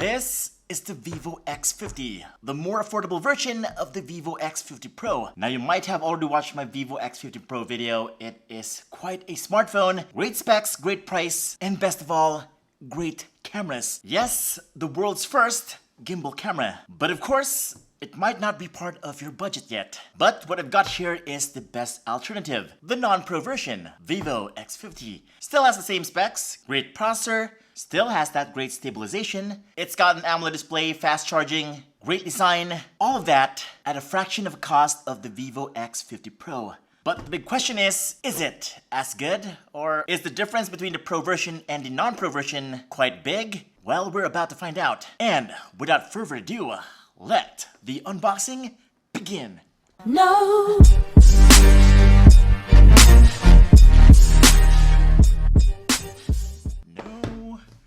This is the Vivo X50, the more affordable version of the Vivo X50 Pro. Now you might have already watched my Vivo X50 Pro video. It is quite a smartphone, great specs, great price, and best of all, great cameras. Yes, the world's first gimbal camera. But of course, it might not be part of your budget yet. But what I've got here is the best alternative, the non-pro version, Vivo X50. Still has the same specs, great processor, still has that great stabilization. It's got an AMOLED display, fast charging, great design, all of that at a fraction of the cost of the Vivo X50 Pro. But the big question is it as good? Or is the difference between the Pro version and the non-Pro version quite big? Well, we're about to find out. And without further ado, let the unboxing begin. No.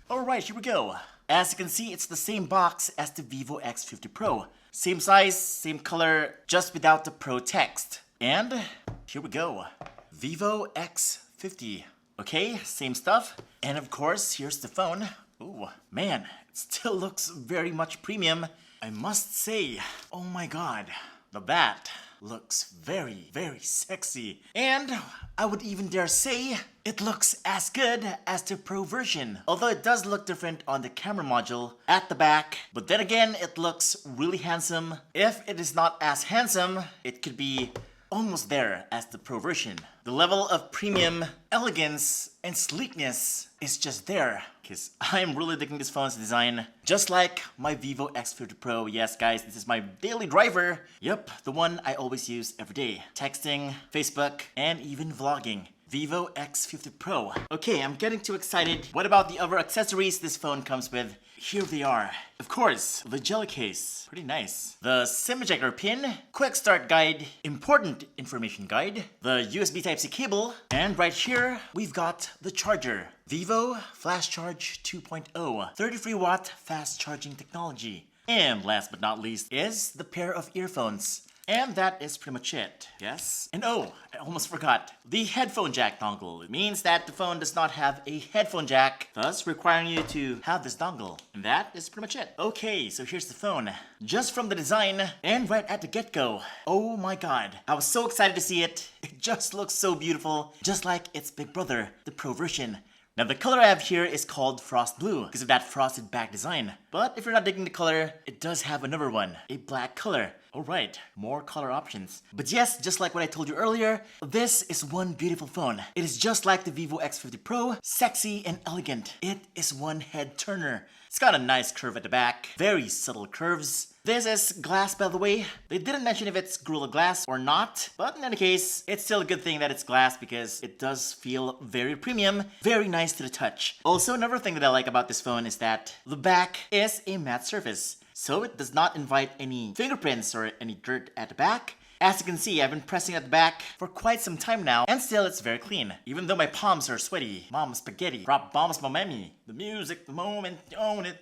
Alright, here we go. As you can see, it's the same box as the Vivo X50 Pro. Same size, same color, just without the Pro text. And here we go. Vivo X50. Okay, same stuff. And of course, here's the phone. Ooh, man, it still looks very much premium. I must say, oh my god, the bat looks very, very sexy. And I would even dare say, it looks as good as the Pro version. Although it does look different on the camera module at the back. But then again, it looks really handsome. If it is not as handsome, it could be almost there as the Pro version. The level of premium, elegance, and sleekness is just there. Because I'm really digging this phone's design. Just like my Vivo X50 Pro. Yes guys, this is my daily driver. Yep, the one I always use every day. Texting, Facebook, and even vlogging. Vivo X50 Pro. Okay, I'm getting too excited. What about the other accessories this phone comes with? Here they are. Of course, the jelly case. Pretty nice. The SIM ejector pin, quick start guide, important information guide, the USB Type-C cable, and right here, we've got the charger. Vivo Flash Charge 2.0, 33 watt fast charging technology. And last but not least is the pair of earphones. And that is pretty much it. Yes? And oh, I almost forgot. The headphone jack dongle. It means that the phone does not have a headphone jack, thus requiring you to have this dongle. And that is pretty much it. Okay, so here's the phone. Just from the design, and right at the get-go. Oh my god. I was so excited to see it. It just looks so beautiful. Just like its big brother, the Pro version. Now the color I have here is called Frost Blue because of that frosted back design. But if you're not digging the color, it does have another one, a black color. Alright, more color options. But yes, just like what I told you earlier, this is one beautiful phone. It is just like the Vivo X50 Pro, sexy and elegant. It is one head turner. It's got a nice curve at the back, very subtle curves. This is glass, by the way. They didn't mention if it's Gorilla Glass or not, but in any case, it's still a good thing that it's glass because it does feel very premium, very nice to the touch. Also, another thing that I like about this phone is that the back is a matte surface, so it does not invite any fingerprints or any dirt at the back. As you can see, I've been pressing at the back for quite some time now, and still it's very clean. Even though my palms are sweaty. Mom spaghetti. Drop bombs, mommy. The music, the moment, own it.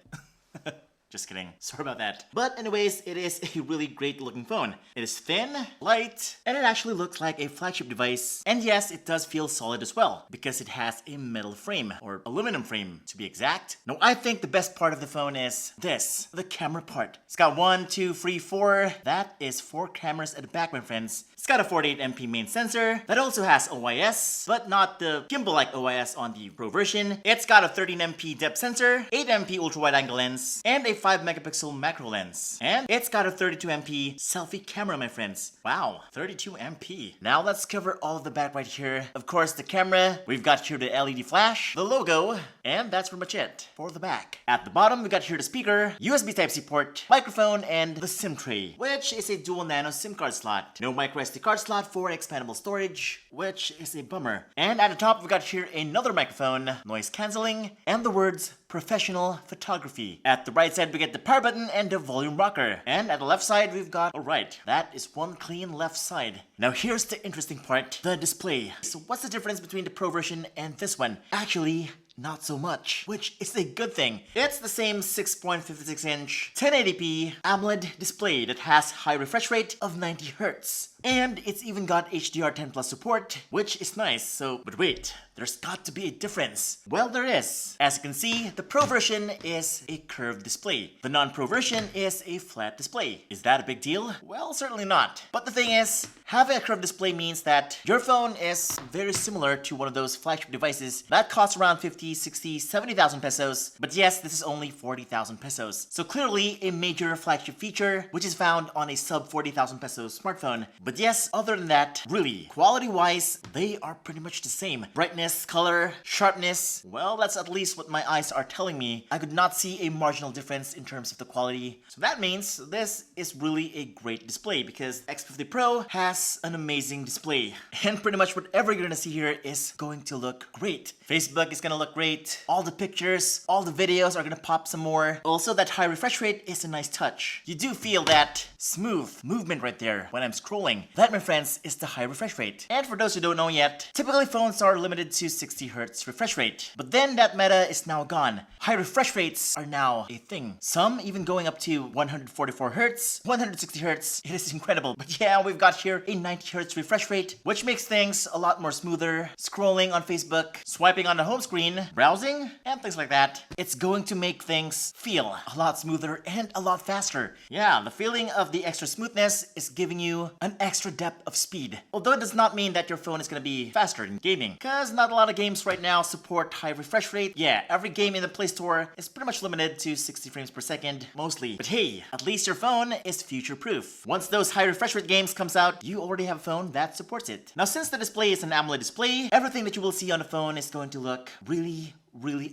Just kidding. Sorry about that. But anyways, it is a really great looking phone. It is thin, light, and it actually looks like a flagship device. And yes, it does feel solid as well, because it has a metal frame, or aluminum frame to be exact. Now I think the best part of the phone is this, the camera part. It's got 1, 2, 3, 4. That is 4 cameras at the back, my friends. It's got a 48MP main sensor that also has OIS, but not the gimbal-like OIS on the Pro version. It's got a 13MP depth sensor, 8MP ultra-wide-angle lens, and a 5-megapixel macro lens. And it's got a 32MP selfie camera, my friends. Wow, 32MP. Now let's cover all of the back right here. Of course, the camera, we've got here the LED flash, the logo, and that's pretty much it for the back. At the bottom, we got here the speaker, USB Type-C port, microphone, and the SIM tray, which is a dual nano SIM card slot. No micro SD card slot for expandable storage, which is a bummer. And at the top, we got here another microphone, noise cancelling, and the words professional photography. At the right side, we get the power button and the volume rocker. And at the left side, we've got, alright, that is one clean left side. Now here's the interesting part, the display. So what's the difference between the Pro version and this one? Actually, not so much, which is a good thing. It's the same 6.56-inch 1080p AMOLED display that has high refresh rate of 90 Hz. And it's even got HDR10 Plus support, which is nice. So, but wait, there's got to be a difference. Well, there is. As you can see, the Pro version is a curved display. The non-Pro version is a flat display. Is that a big deal? Well, certainly not. But the thing is, having a curved display means that your phone is very similar to one of those flagship devices that costs around 50, 60, 70,000 pesos. But yes, this is only 40,000 pesos. So clearly a major flagship feature, which is found on a sub 40,000 pesos smartphone. But yes, other than that, really, quality-wise, they are pretty much the same. Brightness, color, sharpness, well, that's at least what my eyes are telling me. I could not see a marginal difference in terms of the quality. So that means this is really a great display because X50 Pro has an amazing display. And pretty much whatever you're gonna see here is going to look great. Facebook is gonna look great. All the pictures, all the videos are gonna pop some more. Also, that high refresh rate is a nice touch. You do feel that smooth movement right there when I'm scrolling. That, my friends, is the high refresh rate. And for those who don't know yet, typically phones are limited to 60 Hz refresh rate. But then that meta is now gone. High refresh rates are now a thing. Some even going up to 144 Hz, 160 Hz. It is incredible. But yeah, we've got here a 90 Hz refresh rate, which makes things a lot more smoother. Scrolling on Facebook, swiping on the home screen, browsing, and things like that. It's going to make things feel a lot smoother and a lot faster. Yeah, the feeling of the extra smoothness is giving you an extra depth of speed. Although it does not mean that your phone is going to be faster in gaming, because not a lot of games right now support high refresh rate. Yeah, every game in the Play Store is pretty much limited to 60 frames per second, mostly. But hey, at least your phone is future-proof. Once those high refresh rate games comes out, you already have a phone that supports it. Now, since the display is an AMOLED display, everything that you will see on the phone is going to look really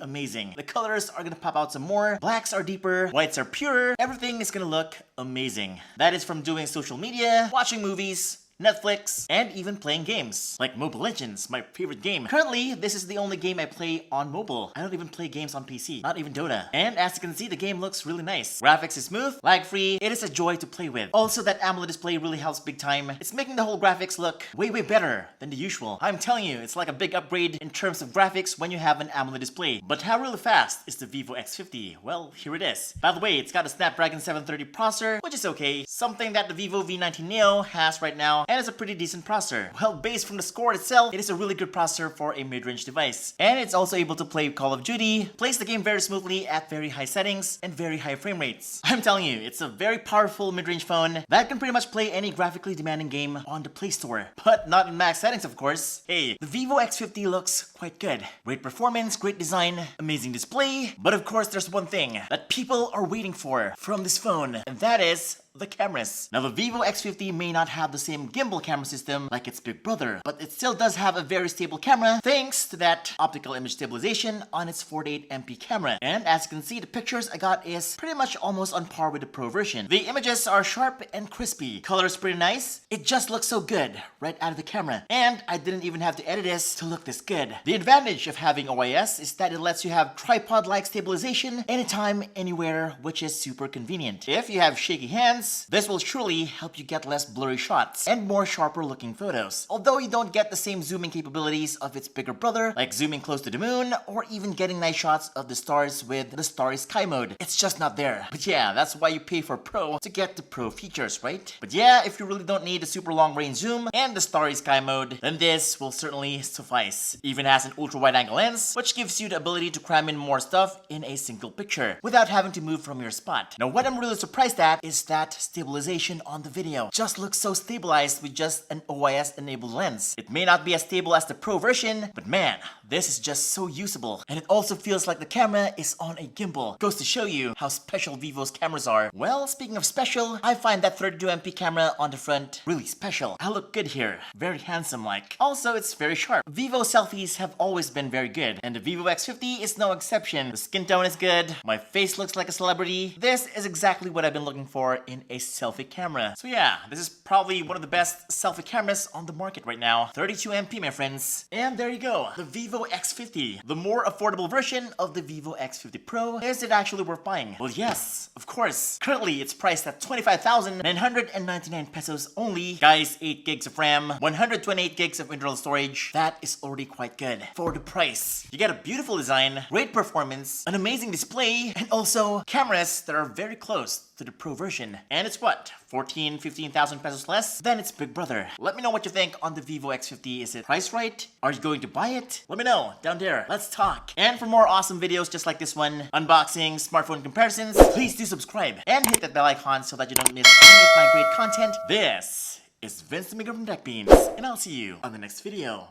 amazing. The colors are gonna pop out some more. Blacks are deeper, whites are purer. Everything is gonna look amazing. That is from doing social media, watching movies, Netflix, and even playing games, like Mobile Legends, my favorite game. Currently, this is the only game I play on mobile. I don't even play games on PC, not even Dota. And as you can see, the game looks really nice. Graphics is smooth, lag-free, it is a joy to play with. Also, that AMOLED display really helps big time. It's making the whole graphics look way better than the usual. I'm telling you, it's like a big upgrade in terms of graphics when you have an AMOLED display. But how really fast is the Vivo X50? Well, here it is. By the way, it's got a Snapdragon 730 processor, which is okay. Something that the Vivo V90 Neo has right now, and it's a pretty decent processor. Well, based from the score itself, it is a really good processor for a mid-range device. And it's also able to play Call of Duty, plays the game very smoothly at very high settings and very high frame rates. I'm telling you, it's a very powerful mid-range phone that can pretty much play any graphically demanding game on the Play Store. But not in max settings, of course. Hey, the Vivo X50 looks quite good. Great performance, great design, amazing display. But of course, there's one thing that people are waiting for from this phone, and that is the cameras. Now, the Vivo X50 may not have the same gimbal camera system like its big brother, but it still does have a very stable camera thanks to that optical image stabilization on its 48MP camera. And as you can see, the pictures I got is pretty much almost on par with the Pro version. The images are sharp and crispy. Color is pretty nice. It just looks so good right out of the camera. And I didn't even have to edit this to look this good. The advantage of having OIS is that it lets you have tripod-like stabilization anytime, anywhere, which is super convenient. If you have shaky hands, this will surely help you get less blurry shots and more sharper looking photos. Although you don't get the same zooming capabilities of its bigger brother, like zooming close to the moon or even getting nice shots of the stars with the Starry Sky mode. It's just not there. But yeah, that's why you pay for Pro to get the Pro features, right? But yeah, if you really don't need a super long range zoom and the Starry Sky mode, then this will certainly suffice. Even has an ultra wide angle lens, which gives you the ability to cram in more stuff in a single picture without having to move from your spot. Now, what I'm really surprised at is that stabilization on the video. Just looks so stabilized with just an OIS enabled lens. It may not be as stable as the Pro version, but man, this is just so usable. And it also feels like the camera is on a gimbal. Goes to show you how special Vivo's cameras are. Well, speaking of special, I find that 32MP camera on the front really special. I look good here. Very handsome like. Also, it's very sharp. Vivo selfies have always been very good, and the Vivo X50 is no exception. The skin tone is good. My face looks like a celebrity. This is exactly what I've been looking for in a selfie camera. So yeah, this is probably one of the best selfie cameras on the market right now. 32MP, my friends. And there you go, the Vivo X50. The more affordable version of the Vivo X50 Pro. Is it actually worth buying? Well, yes, of course. Currently, it's priced at 25,999 pesos only. Guys, 8 gigs of RAM, 128 gigs of internal storage. That is already quite good for the price. You get a beautiful design, great performance, an amazing display, and also cameras that are very close to the Pro version. And it's what? 15,000 pesos less than its big brother. Let me know what you think on the Vivo X50. Is it priced right? Are you going to buy it? Let me know down there. Let's talk. And for more awesome videos just like this one, unboxing, smartphone comparisons, please do subscribe and hit that bell icon so that you don't miss any of my great content. This is Vince the Maker from TechBeans, and I'll see you on the next video.